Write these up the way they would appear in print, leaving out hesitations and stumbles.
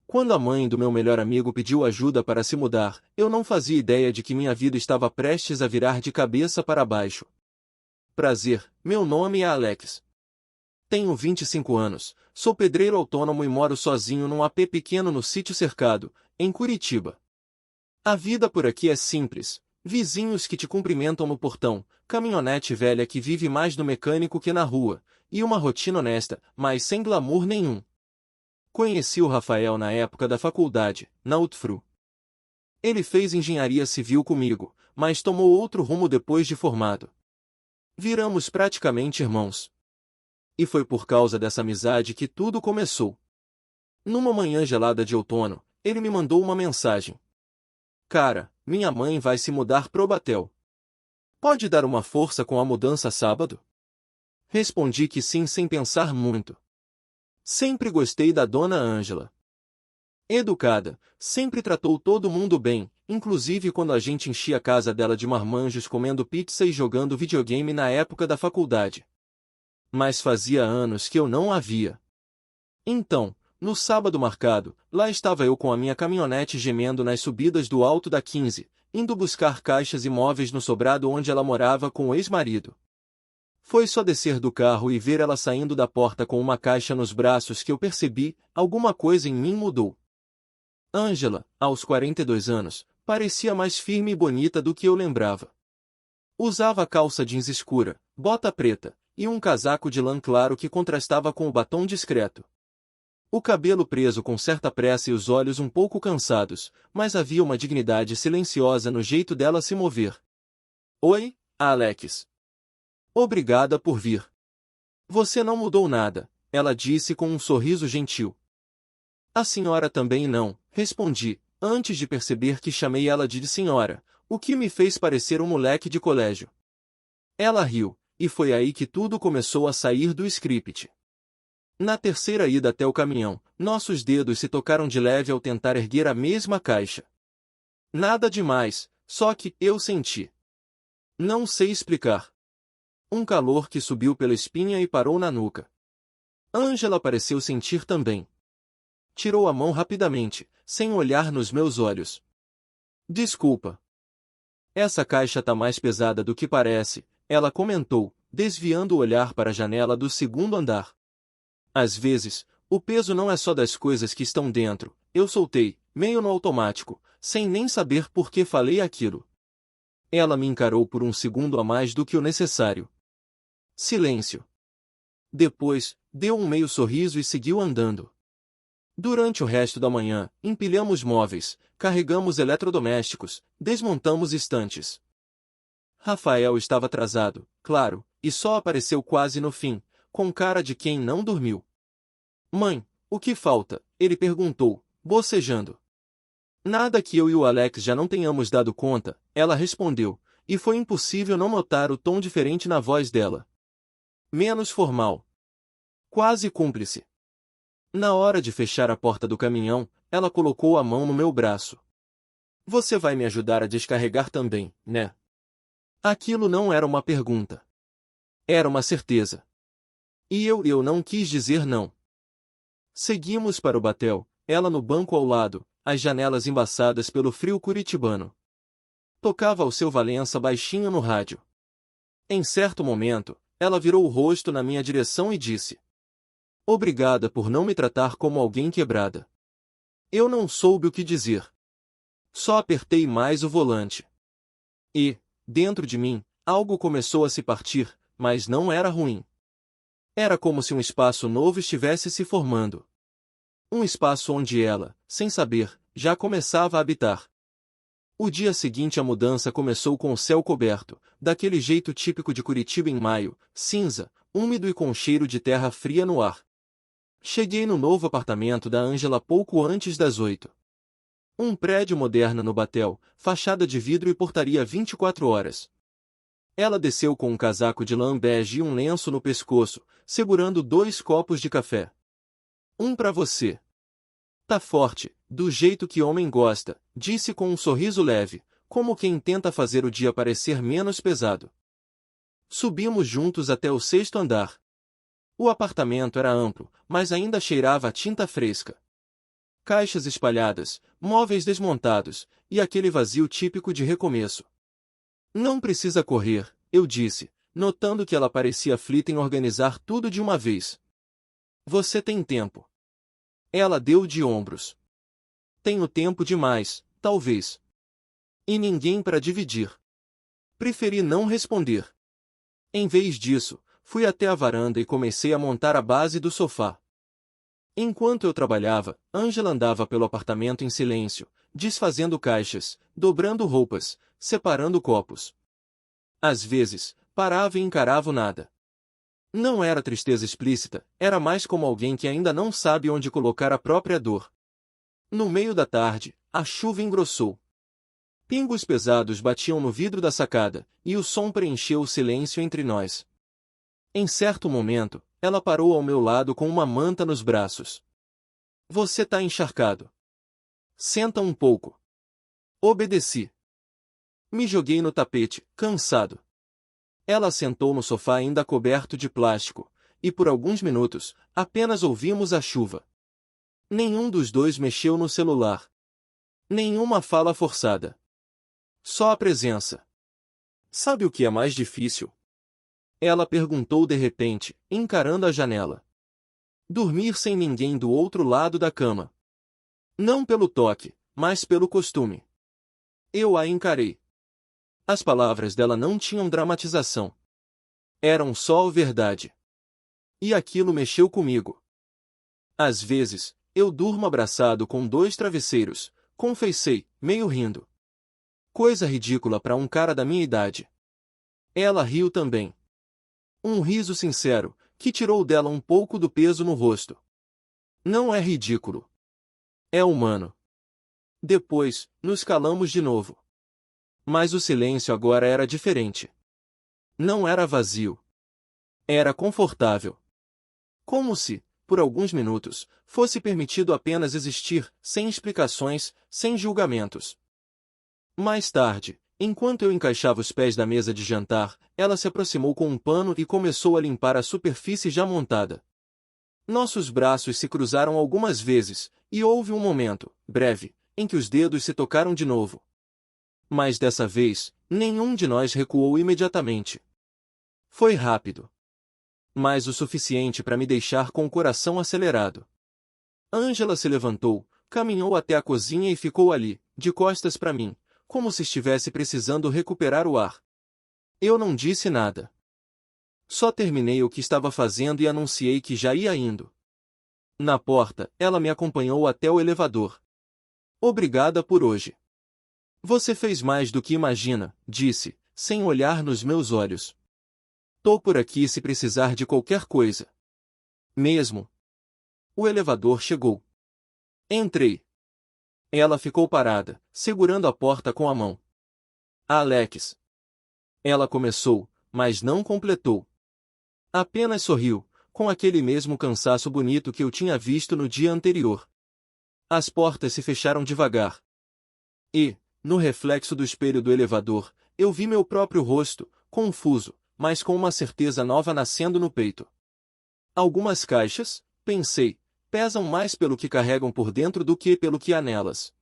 Quando a mãe do meu melhor amigo pediu ajuda para se mudar, eu não fazia ideia de que minha vida estava prestes a virar de cabeça para baixo. Prazer, meu nome é Alex. Tenho 25 anos, sou pedreiro autônomo e moro sozinho num AP pequeno no sítio cercado, em Curitiba. A vida por aqui é simples, vizinhos que te cumprimentam no portão, caminhonete velha que vive mais no mecânico que na rua, e uma rotina honesta, mas sem glamour nenhum. Conheci o Rafael na época da faculdade, na UTFRU. Ele fez engenharia civil comigo, mas tomou outro rumo depois de formado. Viramos praticamente irmãos. E foi por causa dessa amizade que tudo começou. Numa manhã gelada de outono, ele me mandou uma mensagem. Cara, minha mãe vai se mudar pro Batel. Pode dar uma força com a mudança sábado? Respondi que sim sem pensar muito. Sempre gostei da dona Ângela. Educada, sempre tratou todo mundo bem, inclusive quando a gente enchia a casa dela de marmanjos comendo pizza e jogando videogame na época da faculdade. Mas fazia anos que eu não a via. Então, no sábado marcado, lá estava eu com a minha caminhonete gemendo nas subidas do alto da 15, indo buscar caixas e móveis no sobrado onde ela morava com o ex-marido. Foi só descer do carro e ver ela saindo da porta com uma caixa nos braços que eu percebi, alguma coisa em mim mudou. Ângela, aos 42 anos, parecia mais firme e bonita do que eu lembrava. Usava calça jeans escura, bota preta, e um casaco de lã claro que contrastava com o batom discreto. O cabelo preso com certa pressa e os olhos um pouco cansados, mas havia uma dignidade silenciosa no jeito dela se mover. Oi, Alex. Obrigada por vir. Você não mudou nada, ela disse com um sorriso gentil. A senhora também não, respondi, antes de perceber que chamei ela de senhora, o que me fez parecer um moleque de colégio. Ela riu, e foi aí que tudo começou a sair do script. Na terceira ida até o caminhão, nossos dedos se tocaram de leve ao tentar erguer a mesma caixa. Nada demais, só que eu senti. Não sei explicar. Um calor que subiu pela espinha e parou na nuca. Ângela pareceu sentir também. Tirou a mão rapidamente, sem olhar nos meus olhos. Desculpa. Essa caixa tá mais pesada do que parece, ela comentou, desviando o olhar para a janela do segundo andar. Às vezes, o peso não é só das coisas que estão dentro, eu soltei, meio no automático, sem nem saber por que falei aquilo. Ela me encarou por um segundo a mais do que o necessário. Silêncio. Depois, deu um meio sorriso e seguiu andando. Durante o resto da manhã, empilhamos móveis, carregamos eletrodomésticos, desmontamos estantes. Rafael estava atrasado, claro, e só apareceu quase no fim, com cara de quem não dormiu. Mãe, o que falta? Ele perguntou, bocejando. Nada que eu e o Alex já não tenhamos dado conta, ela respondeu, e foi impossível não notar o tom diferente na voz dela. Menos formal. Quase cúmplice. Na hora de fechar a porta do caminhão, ela colocou a mão no meu braço. Você vai me ajudar a descarregar também, né? Aquilo não era uma pergunta. Era uma certeza. E eu não quis dizer não. Seguimos para o Batel, ela no banco ao lado, as janelas embaçadas pelo frio curitibano. Tocava o seu Valença baixinho no rádio. Em certo momento, ela virou o rosto na minha direção e disse: Obrigada por não me tratar como alguém quebrada. Eu não soube o que dizer. Só apertei mais o volante. E, dentro de mim, algo começou a se partir, mas não era ruim. Era como se um espaço novo estivesse se formando. Um espaço onde ela, sem saber, já começava a habitar. O dia seguinte a mudança começou com o céu coberto, daquele jeito típico de Curitiba em maio, cinza, úmido e com cheiro de terra fria no ar. Cheguei no novo apartamento da Ângela pouco antes das 8. Um prédio moderno no Batel, fachada de vidro e portaria 24 horas. Ela desceu com um casaco de lã bege e um lenço no pescoço, segurando 2 copos de café. Um pra você. Tá forte, do jeito que homem gosta, disse com um sorriso leve, como quem tenta fazer o dia parecer menos pesado. Subimos juntos até o 6º andar. O apartamento era amplo, mas ainda cheirava a tinta fresca. Caixas espalhadas, móveis desmontados, e aquele vazio típico de recomeço. Não precisa correr, eu disse, notando que ela parecia aflita em organizar tudo de uma vez. Você tem tempo. Ela deu de ombros. Tenho tempo demais, talvez. E ninguém para dividir. Preferi não responder. Em vez disso, fui até a varanda e comecei a montar a base do sofá. Enquanto eu trabalhava, Angela andava pelo apartamento em silêncio, desfazendo caixas, dobrando roupas, separando copos. Às vezes, parava e encarava o nada. Não era tristeza explícita, era mais como alguém que ainda não sabe onde colocar a própria dor. No meio da tarde, a chuva engrossou. Pingos pesados batiam no vidro da sacada, e o som preencheu o silêncio entre nós. Em certo momento, ela parou ao meu lado com uma manta nos braços. Você tá encharcado. Senta um pouco. Obedeci. Me joguei no tapete, cansado. Ela sentou no sofá ainda coberto de plástico, e por alguns minutos, apenas ouvimos a chuva. Nenhum dos dois mexeu no celular. Nenhuma fala forçada. Só a presença. Sabe o que é mais difícil? Ela perguntou de repente, encarando a janela. Dormir sem ninguém do outro lado da cama. Não pelo toque, mas pelo costume. Eu a encarei. As palavras dela não tinham dramatização. Eram só a verdade. E aquilo mexeu comigo. Às vezes, eu durmo abraçado com 2 travesseiros, confessei, meio rindo. Coisa ridícula para um cara da minha idade. Ela riu também. Um riso sincero, que tirou dela um pouco do peso no rosto. Não é ridículo. É humano. Depois, nos calamos de novo. Mas o silêncio agora era diferente. Não era vazio. Era confortável. Como se, por alguns minutos, fosse permitido apenas existir, sem explicações, sem julgamentos. Mais tarde, enquanto eu encaixava os pés da mesa de jantar, ela se aproximou com um pano e começou a limpar a superfície já montada. Nossos braços se cruzaram algumas vezes, e houve um momento, breve, em que os dedos se tocaram de novo. Mas dessa vez, nenhum de nós recuou imediatamente. Foi rápido. Mas o suficiente para me deixar com o coração acelerado. Angela se levantou, caminhou até a cozinha e ficou ali, de costas para mim, como se estivesse precisando recuperar o ar. Eu não disse nada. Só terminei o que estava fazendo e anunciei que já ia indo. Na porta, ela me acompanhou até o elevador. Obrigada por hoje. Você fez mais do que imagina, disse, sem olhar nos meus olhos. Tô por aqui se precisar de qualquer coisa. Mesmo. O elevador chegou. Entrei. Ela ficou parada, segurando a porta com a mão. Alex. Ela começou, mas não completou. Apenas sorriu, com aquele mesmo cansaço bonito que eu tinha visto no dia anterior. As portas se fecharam devagar. E, no reflexo do espelho do elevador, eu vi meu próprio rosto, confuso, mas com uma certeza nova nascendo no peito. Algumas caixas, pensei, pesam mais pelo que carregam por dentro do que pelo que há nelas.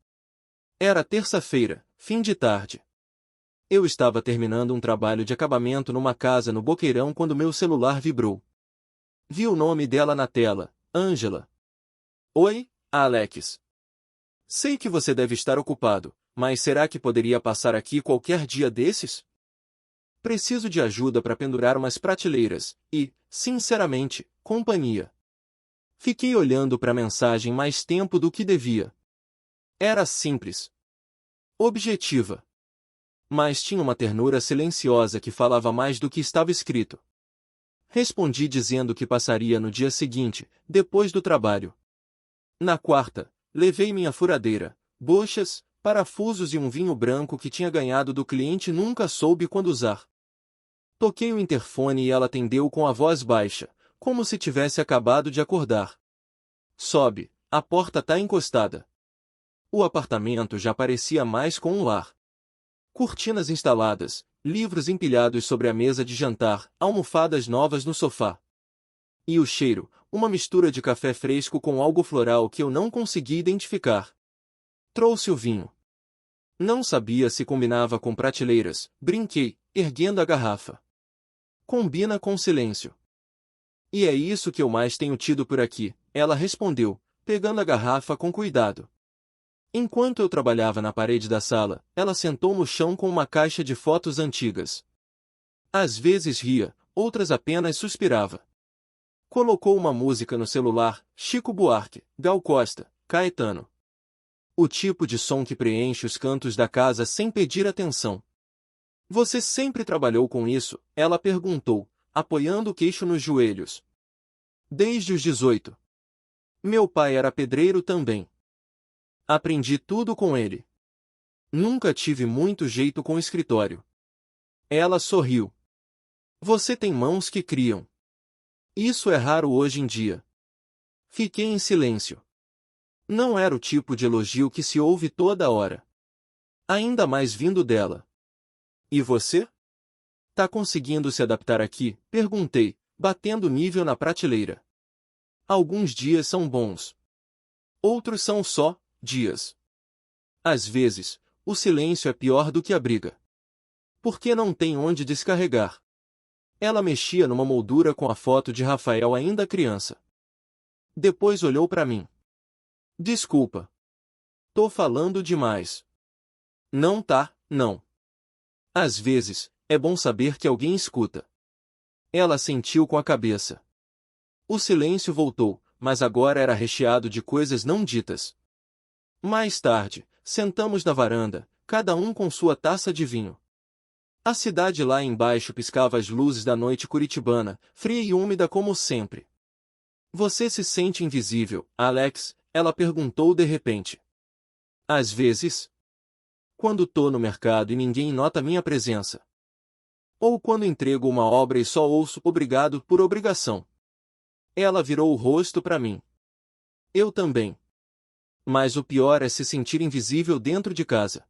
Era terça-feira, fim de tarde. Eu estava terminando um trabalho de acabamento numa casa no Boqueirão quando meu celular vibrou. Vi o nome dela na tela, Angela. Oi, Alex. Sei que você deve estar ocupado, mas será que poderia passar aqui qualquer dia desses? Preciso de ajuda para pendurar umas prateleiras e, sinceramente, companhia. Fiquei olhando para a mensagem mais tempo do que devia. Era simples. Objetiva. Mas tinha uma ternura silenciosa que falava mais do que estava escrito. Respondi dizendo que passaria no dia seguinte, depois do trabalho. Na quarta, levei minha furadeira, bochas, parafusos e um vinho branco que tinha ganhado do cliente e nunca soube quando usar. Toquei o interfone e ela atendeu com a voz baixa, como se tivesse acabado de acordar. Sobe, a porta tá encostada. O apartamento já parecia mais com um lar. Cortinas instaladas, livros empilhados sobre a mesa de jantar, almofadas novas no sofá. E o cheiro, uma mistura de café fresco com algo floral que eu não consegui identificar. Trouxe o vinho. Não sabia se combinava com prateleiras, brinquei, erguendo a garrafa. Combina com silêncio. E é isso que eu mais tenho tido por aqui, ela respondeu, pegando a garrafa com cuidado. Enquanto eu trabalhava na parede da sala, ela sentou no chão com uma caixa de fotos antigas. Às vezes ria, outras apenas suspirava. Colocou uma música no celular, Chico Buarque, Gal Costa, Caetano. O tipo de som que preenche os cantos da casa sem pedir atenção. Você sempre trabalhou com isso? Ela perguntou, apoiando o queixo nos joelhos. Desde os 18. Meu pai era pedreiro também. Aprendi tudo com ele. Nunca tive muito jeito com escritório. Ela sorriu. Você tem mãos que criam. Isso é raro hoje em dia. Fiquei em silêncio. Não era o tipo de elogio que se ouve toda hora. Ainda mais vindo dela. E você? Tá conseguindo se adaptar aqui? Perguntei, batendo nível na prateleira. Alguns dias são bons. Outros são só dias. Às vezes, o silêncio é pior do que a briga. Porque não tem onde descarregar. Ela mexia numa moldura com a foto de Rafael ainda criança. Depois olhou para mim. Desculpa. Tô falando demais. Não tá, não. Às vezes, é bom saber que alguém escuta. Ela assentiu com a cabeça. O silêncio voltou, mas agora era recheado de coisas não ditas. Mais tarde, sentamos na varanda, cada um com sua taça de vinho. A cidade lá embaixo piscava as luzes da noite curitibana, fria e úmida como sempre. Você se sente invisível, Alex? Ela perguntou de repente. Às vezes. Quando tô no mercado e ninguém nota minha presença. Ou quando entrego uma obra e só ouço obrigado por obrigação. Ela virou o rosto para mim. Eu também. Mas o pior é se sentir invisível dentro de casa.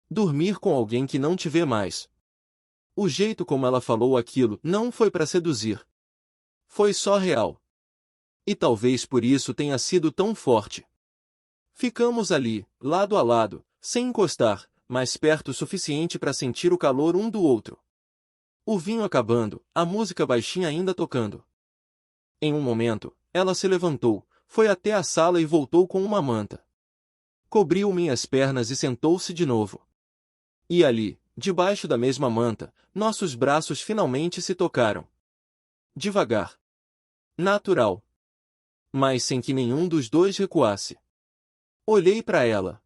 Dormir com alguém que não te vê mais. O jeito como ela falou aquilo não foi para seduzir. Foi só real. E talvez por isso tenha sido tão forte. Ficamos ali, lado a lado, sem encostar, mas perto o suficiente para sentir o calor um do outro. O vinho acabando, a música baixinha ainda tocando. Em um momento, ela se levantou, foi até a sala e voltou com uma manta. Cobriu minhas pernas e sentou-se de novo. E ali, debaixo da mesma manta, nossos braços finalmente se tocaram. Devagar. Natural. Mas sem que nenhum dos dois recuasse. Olhei para ela.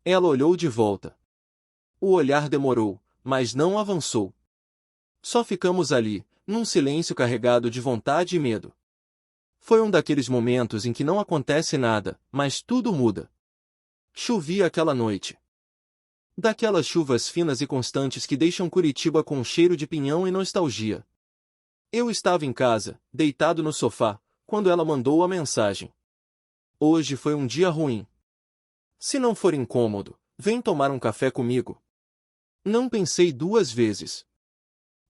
Ela olhou de volta. O olhar demorou, mas não avançou. Só ficamos ali, num silêncio carregado de vontade e medo. Foi um daqueles momentos em que não acontece nada, mas tudo muda. Chovia aquela noite. Daquelas chuvas finas e constantes que deixam Curitiba com um cheiro de pinhão e nostalgia. Eu estava em casa, deitado no sofá, quando ela mandou a mensagem. Hoje foi um dia ruim. Se não for incômodo, vem tomar um café comigo. Não pensei duas vezes.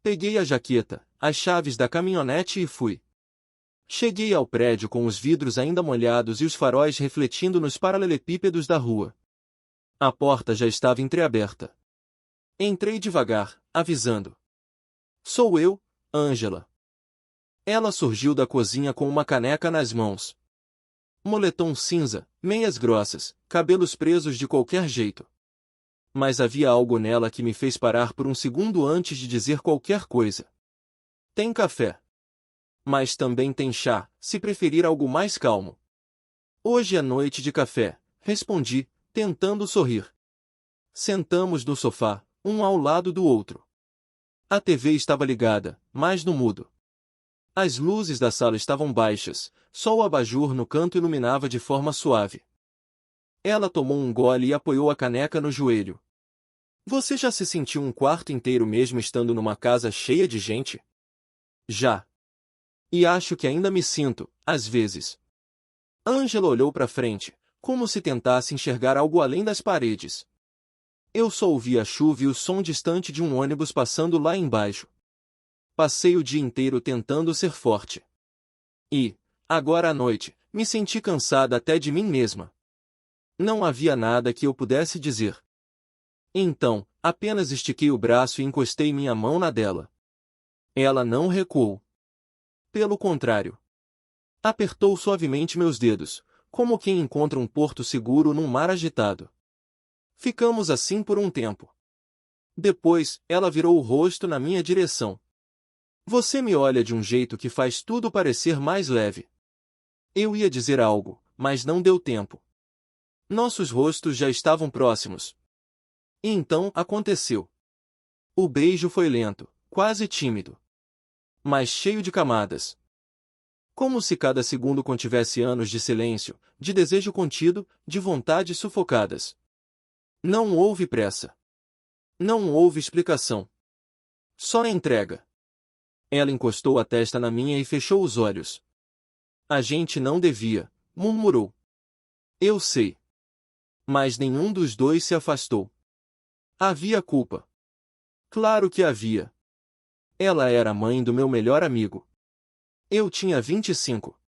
Peguei a jaqueta, as chaves da caminhonete e fui. Cheguei ao prédio com os vidros ainda molhados e os faróis refletindo nos paralelepípedos da rua. A porta já estava entreaberta. Entrei devagar, avisando. Sou eu, Ângela. Ela surgiu da cozinha com uma caneca nas mãos. Moletom cinza, meias grossas, cabelos presos de qualquer jeito. Mas havia algo nela que me fez parar por um segundo antes de dizer qualquer coisa. Tem café. Mas também tem chá, se preferir algo mais calmo. Hoje é noite de café, respondi, tentando sorrir. Sentamos no sofá, um ao lado do outro. A TV estava ligada, mas no mudo. As luzes da sala estavam baixas, só o abajur no canto iluminava de forma suave. Ela tomou um gole e apoiou a caneca no joelho. Você já se sentiu um quarto inteiro mesmo estando numa casa cheia de gente? Já. E acho que ainda me sinto, às vezes. Ângela olhou para frente, como se tentasse enxergar algo além das paredes. Eu só ouvi a chuva e o som distante de um ônibus passando lá embaixo. Passei o dia inteiro tentando ser forte. E, agora à noite, me senti cansada até de mim mesma. Não havia nada que eu pudesse dizer. Então, apenas estiquei o braço e encostei minha mão na dela. Ela não recuou. Pelo contrário. Apertou suavemente meus dedos, como quem encontra um porto seguro num mar agitado. Ficamos assim por um tempo. Depois, ela virou o rosto na minha direção. Você me olha de um jeito que faz tudo parecer mais leve. Eu ia dizer algo, mas não deu tempo. Nossos rostos já estavam próximos. E então aconteceu. O beijo foi lento, quase tímido. Mas cheio de camadas. Como se cada segundo contivesse anos de silêncio, de desejo contido, de vontades sufocadas. Não houve pressa. Não houve explicação. Só entrega. Ela encostou a testa na minha e fechou os olhos. A gente não devia, murmurou. Eu sei. Mas nenhum dos dois se afastou. Havia culpa. Claro que havia. Ela era a mãe do meu melhor amigo. Eu tinha 25.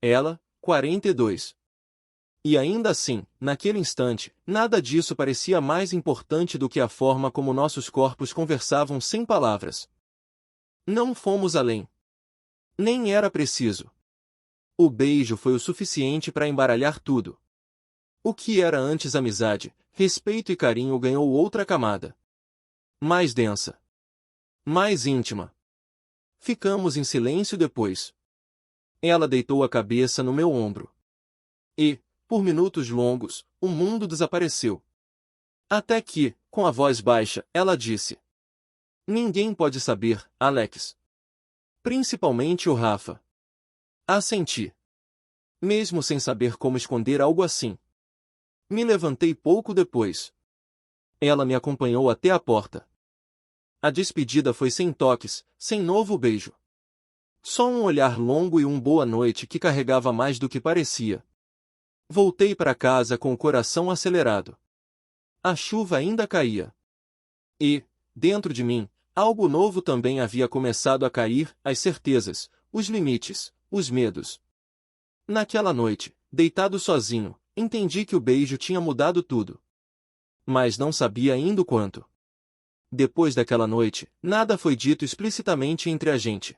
Ela, 42. E ainda assim, naquele instante, nada disso parecia mais importante do que a forma como nossos corpos conversavam sem palavras. Não fomos além. Nem era preciso. O beijo foi o suficiente para embaralhar tudo. O que era antes amizade, respeito e carinho ganhou outra camada. Mais densa. Mais íntima. Ficamos em silêncio depois. Ela deitou a cabeça no meu ombro. E, por minutos longos, o mundo desapareceu. Até que, com a voz baixa, ela disse: Ninguém pode saber, Alex. Principalmente o Rafa. Assenti. Mesmo sem saber como esconder algo assim. Me levantei pouco depois. Ela me acompanhou até a porta. A despedida foi sem toques, sem novo beijo. Só um olhar longo e um boa noite que carregava mais do que parecia. Voltei para casa com o coração acelerado. A chuva ainda caía. E, dentro de mim, algo novo também havia começado a cair, as certezas, os limites, os medos. Naquela noite, deitado sozinho, entendi que o beijo tinha mudado tudo. Mas não sabia ainda o quanto. Depois daquela noite, nada foi dito explicitamente entre a gente.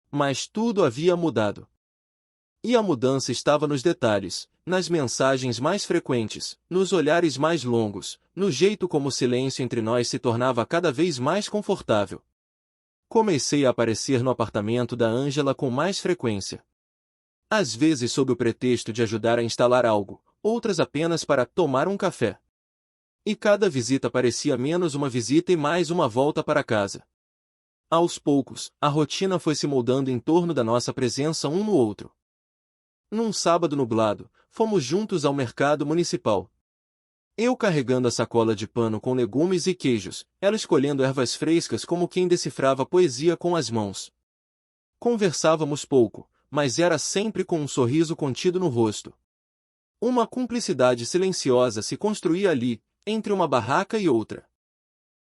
Mas tudo havia mudado. E a mudança estava nos detalhes, nas mensagens mais frequentes, nos olhares mais longos, no jeito como o silêncio entre nós se tornava cada vez mais confortável. Comecei a aparecer no apartamento da Ângela com mais frequência. Às vezes sob o pretexto de ajudar a instalar algo, outras apenas para tomar um café. E cada visita parecia menos uma visita e mais uma volta para casa. Aos poucos, a rotina foi se moldando em torno da nossa presença um no outro. Num sábado nublado, fomos juntos ao mercado municipal. Eu carregando a sacola de pano com legumes e queijos, ela escolhendo ervas frescas como quem decifrava poesia com as mãos. Conversávamos pouco, mas era sempre com um sorriso contido no rosto. Uma cumplicidade silenciosa se construía ali, entre uma barraca e outra.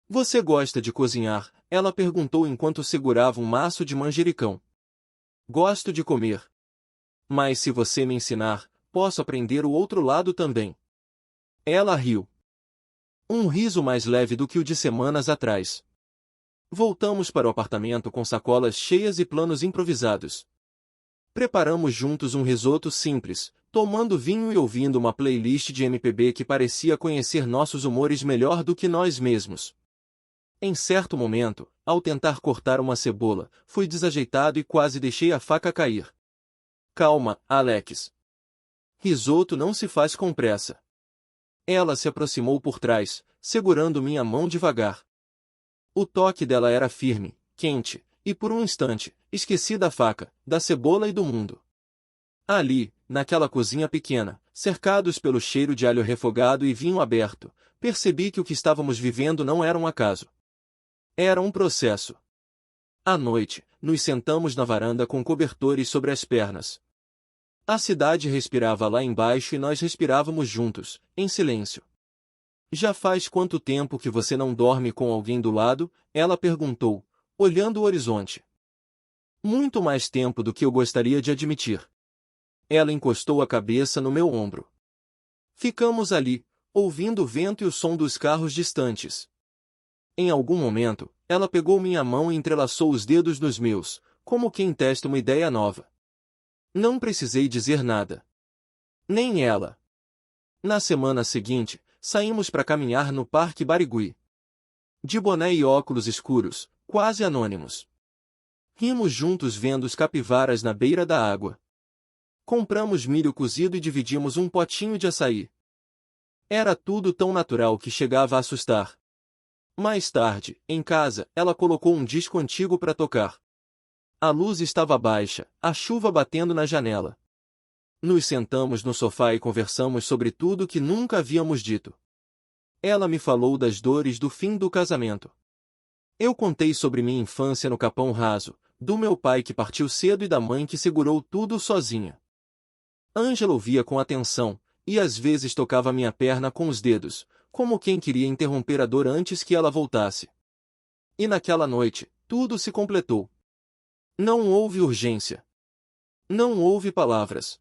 Você gosta de cozinhar? Ela perguntou enquanto segurava um maço de manjericão. Gosto de comer. Mas se você me ensinar, posso aprender o outro lado também. Ela riu. Um riso mais leve do que o de semanas atrás. Voltamos para o apartamento com sacolas cheias e planos improvisados. Preparamos juntos um risoto simples, tomando vinho e ouvindo uma playlist de MPB que parecia conhecer nossos humores melhor do que nós mesmos. Em certo momento, ao tentar cortar uma cebola, fui desajeitado e quase deixei a faca cair. Calma, Alex. Risoto não se faz com pressa. Ela se aproximou por trás, segurando minha mão devagar. O toque dela era firme, quente, e por um instante, esqueci da faca, da cebola e do mundo. Ali, naquela cozinha pequena, cercados pelo cheiro de alho refogado e vinho aberto, percebi que o que estávamos vivendo não era um acaso. Era um processo. À noite, nos sentamos na varanda com cobertores sobre as pernas. A cidade respirava lá embaixo e nós respirávamos juntos, em silêncio. Já faz quanto tempo que você não dorme com alguém do lado? Ela perguntou, olhando o horizonte. Muito mais tempo do que eu gostaria de admitir. Ela encostou a cabeça no meu ombro. Ficamos ali, ouvindo o vento e o som dos carros distantes. Em algum momento, ela pegou minha mão e entrelaçou os dedos nos meus, como quem testa uma ideia nova. Não precisei dizer nada. Nem ela. Na semana seguinte, saímos para caminhar no Parque Barigui. De boné e óculos escuros, quase anônimos. Rimos juntos vendo os capivaras na beira da água. Compramos milho cozido e dividimos um potinho de açaí. Era tudo tão natural que chegava a assustar. Mais tarde, em casa, ela colocou um disco antigo para tocar. A luz estava baixa, a chuva batendo na janela. Nos sentamos no sofá e conversamos sobre tudo que nunca havíamos dito. Ela me falou das dores do fim do casamento. Eu contei sobre minha infância no Capão Raso, do meu pai que partiu cedo e da mãe que segurou tudo sozinha. Ângela ouvia com atenção, e às vezes tocava minha perna com os dedos, como quem queria interromper a dor antes que ela voltasse. E naquela noite, tudo se completou. Não houve urgência. Não houve palavras.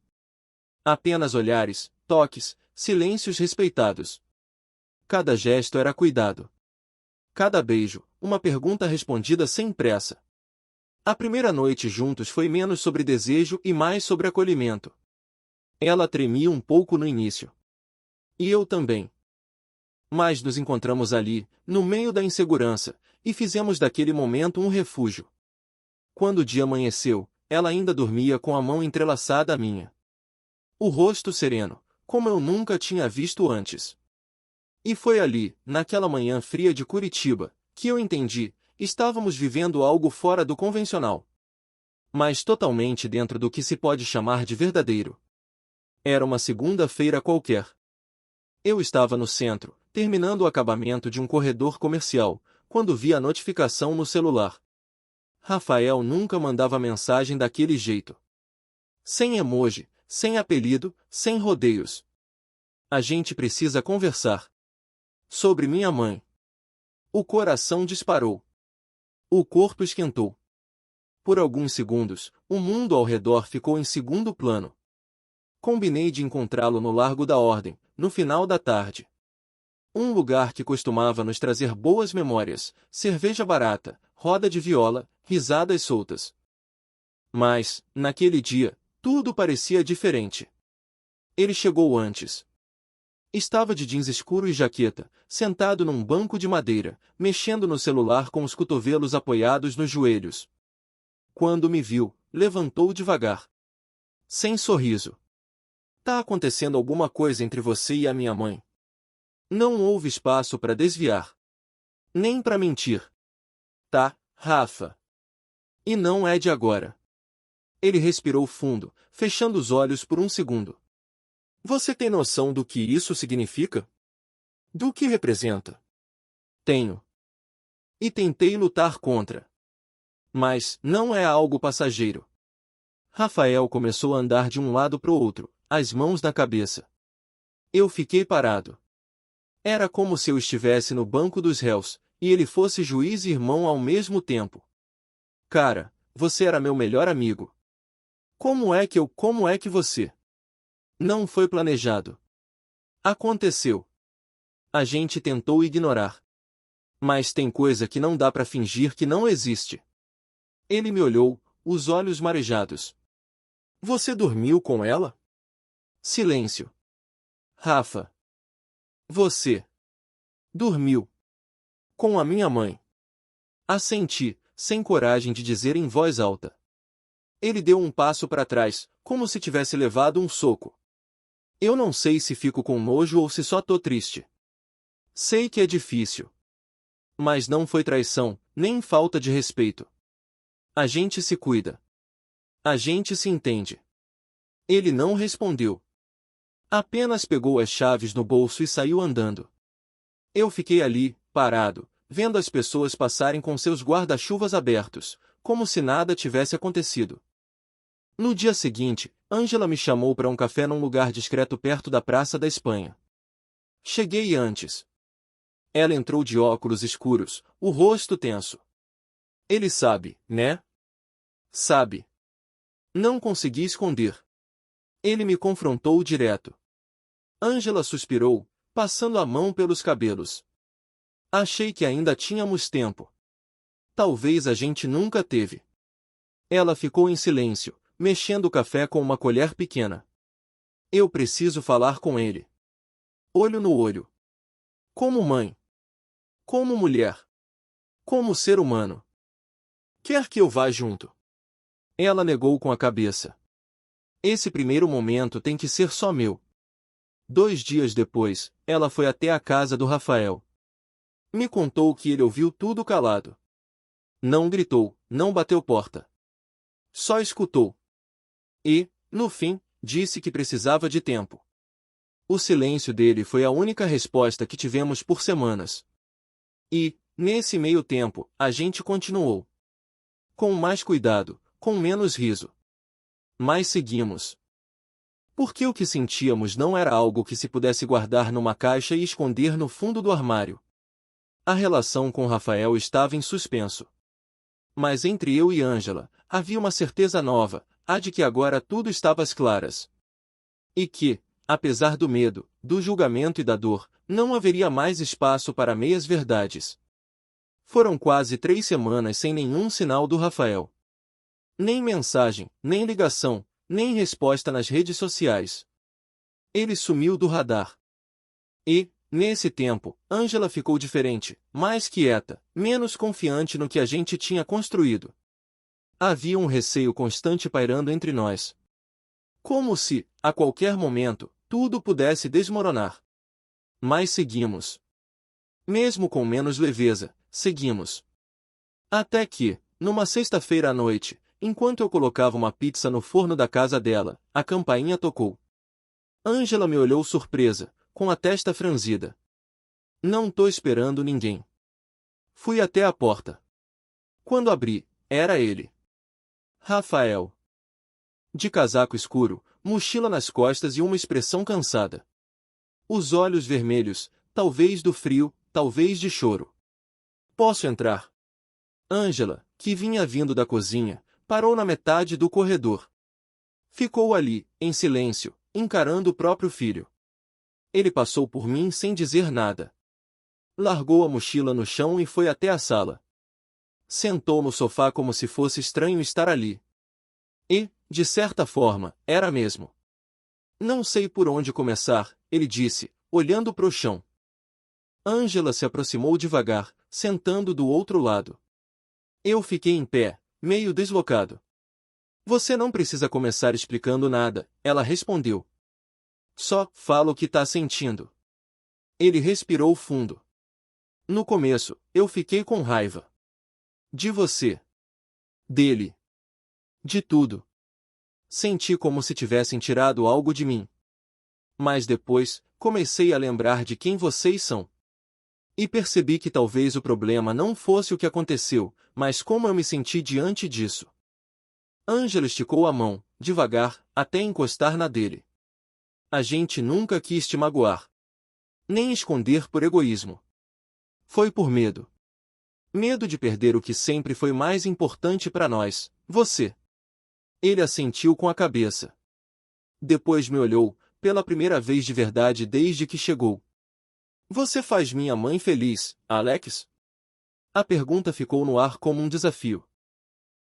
Apenas olhares, toques, silêncios respeitados. Cada gesto era cuidado. Cada beijo, uma pergunta respondida sem pressa. A primeira noite juntos foi menos sobre desejo e mais sobre acolhimento. Ela tremia um pouco no início. E eu também. Mas nos encontramos ali, no meio da insegurança, e fizemos daquele momento um refúgio. Quando o dia amanheceu, ela ainda dormia com a mão entrelaçada à minha. O rosto sereno, como eu nunca tinha visto antes. E foi ali, naquela manhã fria de Curitiba, que eu entendi, estávamos vivendo algo fora do convencional. Mas totalmente dentro do que se pode chamar de verdadeiro. Era uma segunda-feira qualquer. Eu estava no centro, terminando o acabamento de um corredor comercial, quando vi a notificação no celular. Rafael nunca mandava mensagem daquele jeito. Sem emoji, sem apelido, sem rodeios. A gente precisa conversar. Sobre minha mãe. O coração disparou. O corpo esquentou. Por alguns segundos, o mundo ao redor ficou em segundo plano. Combinei de encontrá-lo no Largo da Ordem, no final da tarde. Um lugar que costumava nos trazer boas memórias, cerveja barata, roda de viola, risadas soltas. Mas, naquele dia, tudo parecia diferente. Ele chegou antes. Estava de jeans escuro e jaqueta, sentado num banco de madeira, mexendo no celular com os cotovelos apoiados nos joelhos. Quando me viu, levantou devagar. Sem sorriso. Tá acontecendo alguma coisa entre você e a minha mãe? Não houve espaço para desviar. Nem para mentir. Tá, Rafa. E não é de agora. Ele respirou fundo, fechando os olhos por um segundo. Você tem noção do que isso significa? Do que representa? Tenho. E tentei lutar contra. Mas não é algo passageiro. Rafael começou a andar de um lado para o outro, as mãos na cabeça. Eu fiquei parado. Era como se eu estivesse no banco dos réus, e ele fosse juiz e irmão ao mesmo tempo. Cara, você era meu melhor amigo. Como é que você... Não foi planejado. Aconteceu. A gente tentou ignorar. Mas tem coisa que não dá pra fingir que não existe. Ele me olhou, os olhos marejados. Você dormiu com ela? Silêncio. Rafa. Você. Dormiu. Com a minha mãe. Assenti, sem coragem de dizer em voz alta. Ele deu um passo para trás, como se tivesse levado um soco. Eu não sei se fico com nojo ou se só tô triste. Sei que é difícil. Mas não foi traição, nem falta de respeito. A gente se cuida. A gente se entende. Ele não respondeu. Apenas pegou as chaves no bolso e saiu andando. Eu fiquei ali, parado, vendo as pessoas passarem com seus guarda-chuvas abertos, como se nada tivesse acontecido. No dia seguinte, Ângela me chamou para um café num lugar discreto perto da Praça da Espanha. Cheguei antes. Ela entrou de óculos escuros, o rosto tenso. Ele sabe, né? Sabe? Não consegui esconder. Ele me confrontou direto. Ângela suspirou, passando a mão pelos cabelos. Achei que ainda tínhamos tempo. Talvez a gente nunca teve. Ela ficou em silêncio, mexendo o café com uma colher pequena. Eu preciso falar com ele. Olho no olho. Como mãe. Como mulher. Como ser humano. Quer que eu vá junto? Ela negou com a cabeça. Esse primeiro momento tem que ser só meu. 2 dias depois, ela foi até a casa do Rafael. Me contou que ele ouviu tudo calado. Não gritou, não bateu porta. Só escutou. E, no fim, disse que precisava de tempo. O silêncio dele foi a única resposta que tivemos por semanas. E, nesse meio tempo, a gente continuou. Com mais cuidado, com menos riso. Mas seguimos. Porque o que sentíamos não era algo que se pudesse guardar numa caixa e esconder no fundo do armário. A relação com Rafael estava em suspenso. Mas entre eu e Ângela, havia uma certeza nova, a de que agora tudo estava às claras. E que, apesar do medo, do julgamento e da dor, não haveria mais espaço para meias-verdades. Foram quase 3 semanas sem nenhum sinal do Rafael. Nem mensagem, nem ligação, nem resposta nas redes sociais. Ele sumiu do radar. E, nesse tempo, Ângela ficou diferente, mais quieta, menos confiante no que a gente tinha construído. Havia um receio constante pairando entre nós. Como se, a qualquer momento, tudo pudesse desmoronar. Mas seguimos. Mesmo com menos leveza, seguimos. Até que, numa sexta-feira à noite, enquanto eu colocava uma pizza no forno da casa dela, a campainha tocou. Ângela me olhou surpresa, com a testa franzida. Não tô esperando ninguém. Fui até a porta. Quando abri, era ele. Rafael. De casaco escuro, mochila nas costas e uma expressão cansada. Os olhos vermelhos, talvez do frio, talvez de choro. Posso entrar? Ângela, que vinha vindo da cozinha, parou na metade do corredor. Ficou ali, em silêncio, encarando o próprio filho. Ele passou por mim sem dizer nada. Largou a mochila no chão e foi até a sala. Sentou no sofá como se fosse estranho estar ali. E, de certa forma, era mesmo. Não sei por onde começar, ele disse, olhando para o chão. Ângela se aproximou devagar, sentando do outro lado. Eu fiquei em pé, meio deslocado. Você não precisa começar explicando nada, ela respondeu. Só fala o que tá sentindo. Ele respirou fundo. No começo, eu fiquei com raiva. De você. Dele. De tudo. Senti como se tivessem tirado algo de mim. Mas depois, comecei a lembrar de quem vocês são. E percebi que talvez o problema não fosse o que aconteceu, mas como eu me senti diante disso. Ângela esticou a mão, devagar, até encostar na dele. A gente nunca quis te magoar. Nem esconder por egoísmo. Foi por medo. Medo de perder o que sempre foi mais importante para nós, você. Ele assentiu com a cabeça. Depois me olhou, pela primeira vez de verdade desde que chegou. Você faz minha mãe feliz, Alex? A pergunta ficou no ar como um desafio.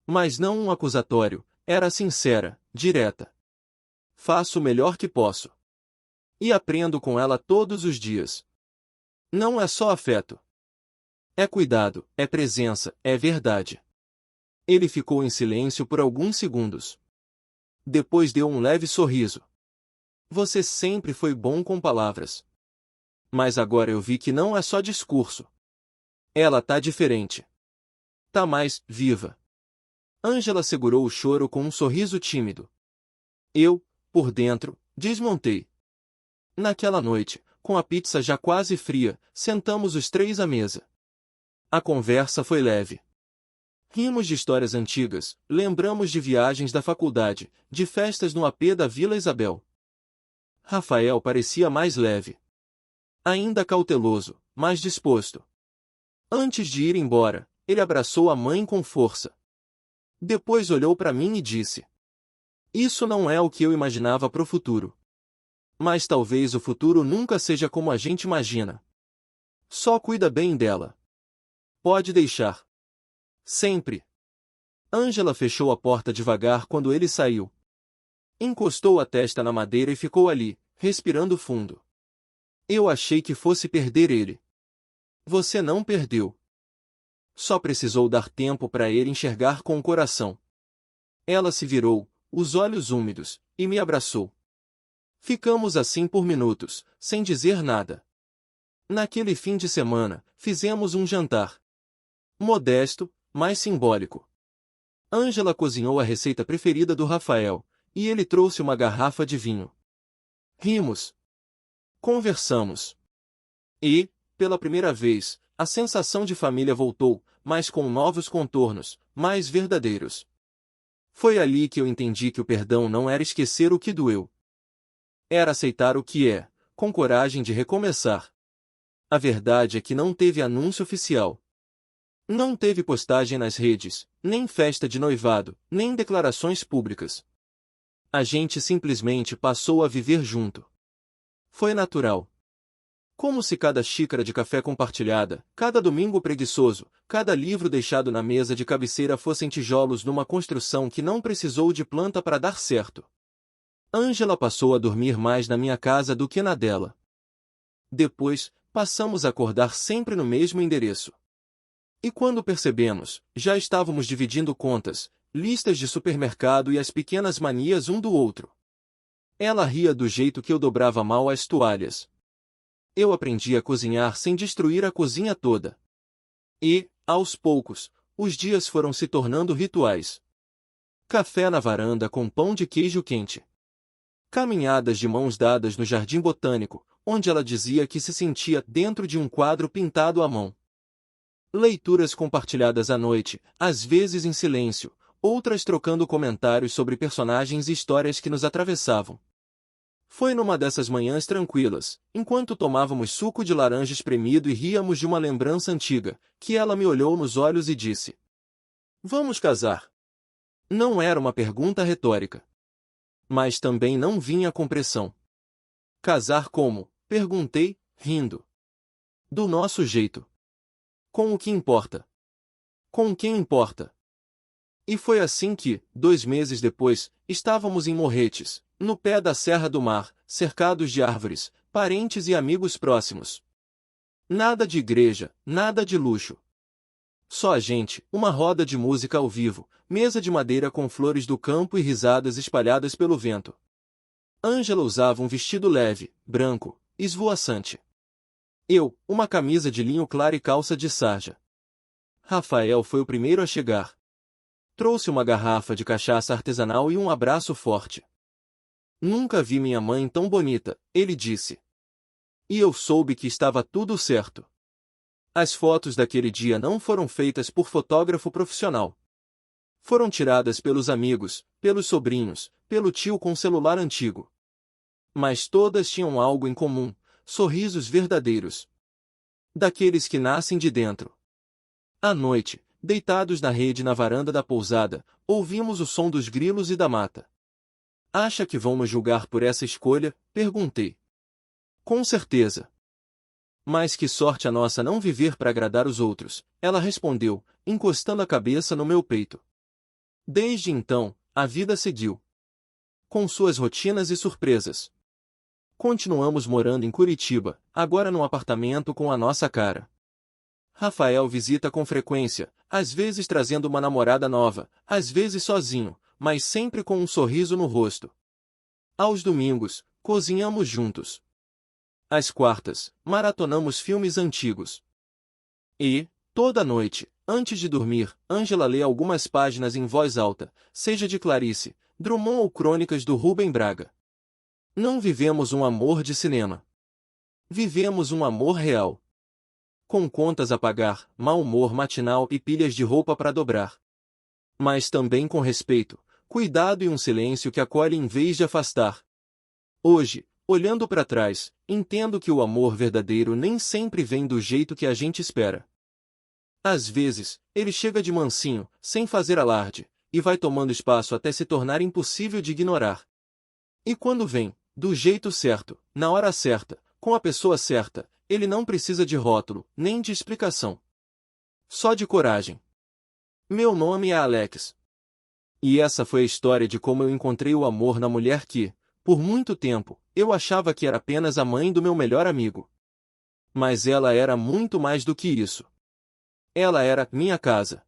Mas não um acusatório, era sincera, direta. Faço o melhor que posso. E aprendo com ela todos os dias. Não é só afeto. É cuidado, é presença, é verdade. Ele ficou em silêncio por alguns segundos. Depois deu um leve sorriso. Você sempre foi bom com palavras. Mas agora eu vi que não é só discurso. Ela tá diferente. Tá mais viva. Ângela segurou o choro com um sorriso tímido. Eu, por dentro, desmontei. Naquela noite, com a pizza já quase fria, sentamos os 3 à mesa. A conversa foi leve. Rimos de histórias antigas, lembramos de viagens da faculdade, de festas no AP da Vila Isabel. Rafael parecia mais leve. Ainda cauteloso, mas disposto. Antes de ir embora, ele abraçou a mãe com força. Depois olhou para mim e disse: Isso não é o que eu imaginava pro futuro. Mas talvez o futuro nunca seja como a gente imagina. Só cuida bem dela. Pode deixar. Sempre. Ângela fechou a porta devagar quando ele saiu. Encostou a testa na madeira e ficou ali, respirando fundo. Eu achei que fosse perder ele. Você não perdeu. Só precisou dar tempo para ele enxergar com o coração. Ela se virou, os olhos úmidos, e me abraçou. Ficamos assim por minutos, sem dizer nada. Naquele fim de semana, fizemos um jantar. Modesto, mas simbólico. Ângela cozinhou a receita preferida do Rafael, e ele trouxe uma garrafa de vinho. Rimos. Conversamos. E, pela primeira vez, a sensação de família voltou, mas com novos contornos, mais verdadeiros. Foi ali que eu entendi que o perdão não era esquecer o que doeu. Era aceitar o que é, com coragem de recomeçar. A verdade é que não teve anúncio oficial. Não teve postagem nas redes, nem festa de noivado, nem declarações públicas. A gente simplesmente passou a viver junto. Foi natural. Como se cada xícara de café compartilhada, cada domingo preguiçoso, cada livro deixado na mesa de cabeceira fossem tijolos numa construção que não precisou de planta para dar certo. Ângela passou a dormir mais na minha casa do que na dela. Depois, passamos a acordar sempre no mesmo endereço. E quando percebemos, já estávamos dividindo contas, listas de supermercado e as pequenas manias um do outro. Ela ria do jeito que eu dobrava mal as toalhas. Eu aprendi a cozinhar sem destruir a cozinha toda. E, aos poucos, os dias foram se tornando rituais. Café na varanda com pão de queijo quente. Caminhadas de mãos dadas no jardim botânico, onde ela dizia que se sentia dentro de um quadro pintado à mão. Leituras compartilhadas à noite, às vezes em silêncio, outras trocando comentários sobre personagens e histórias que nos atravessavam. Foi numa dessas manhãs tranquilas, enquanto tomávamos suco de laranja espremido e ríamos de uma lembrança antiga, que ela me olhou nos olhos e disse: Vamos casar. Não era uma pergunta retórica. Mas também não vinha com pressão. Casar como? Perguntei, rindo. Do nosso jeito. Com o que importa. Com quem importa. E foi assim que, 2 meses depois, estávamos em Morretes, no pé da Serra do Mar, cercados de árvores, parentes e amigos próximos. Nada de igreja, nada de luxo. Só a gente, uma roda de música ao vivo, mesa de madeira com flores do campo e risadas espalhadas pelo vento. Ângela usava um vestido leve, branco, esvoaçante. Eu, uma camisa de linho claro e calça de sarja. Rafael foi o primeiro a chegar. Trouxe uma garrafa de cachaça artesanal e um abraço forte. Nunca vi minha mãe tão bonita, ele disse. E eu soube que estava tudo certo. As fotos daquele dia não foram feitas por fotógrafo profissional. Foram tiradas pelos amigos, pelos sobrinhos, pelo tio com celular antigo. Mas todas tinham algo em comum, sorrisos verdadeiros. Daqueles que nascem de dentro. À noite, deitados na rede na varanda da pousada, ouvimos o som dos grilos e da mata. Acha que vão nos julgar por essa escolha? Perguntei. Com certeza. Mas que sorte a nossa não viver para agradar os outros, ela respondeu, encostando a cabeça no meu peito. Desde então, a vida seguiu. Com suas rotinas e surpresas. Continuamos morando em Curitiba, agora num apartamento com a nossa cara. Rafael visita com frequência, às vezes trazendo uma namorada nova, às vezes sozinho, mas sempre com um sorriso no rosto. Aos domingos, cozinhamos juntos. Às quartas, maratonamos filmes antigos. E, toda noite, antes de dormir, Ângela lê algumas páginas em voz alta, seja de Clarice, Drummond ou crônicas do Rubem Braga. Não vivemos um amor de cinema. Vivemos um amor real. Com contas a pagar, mau humor matinal e pilhas de roupa para dobrar. Mas também com respeito, cuidado e um silêncio que acolhe em vez de afastar. Hoje, olhando para trás, entendo que o amor verdadeiro nem sempre vem do jeito que a gente espera. Às vezes, ele chega de mansinho, sem fazer alarde, e vai tomando espaço até se tornar impossível de ignorar. E quando vem, do jeito certo, na hora certa, com a pessoa certa, ele não precisa de rótulo, nem de explicação. Só de coragem. Meu nome é Alex. E essa foi a história de como eu encontrei o amor na mulher que, por muito tempo, eu achava que era apenas a mãe do meu melhor amigo. Mas ela era muito mais do que isso. Ela era minha casa.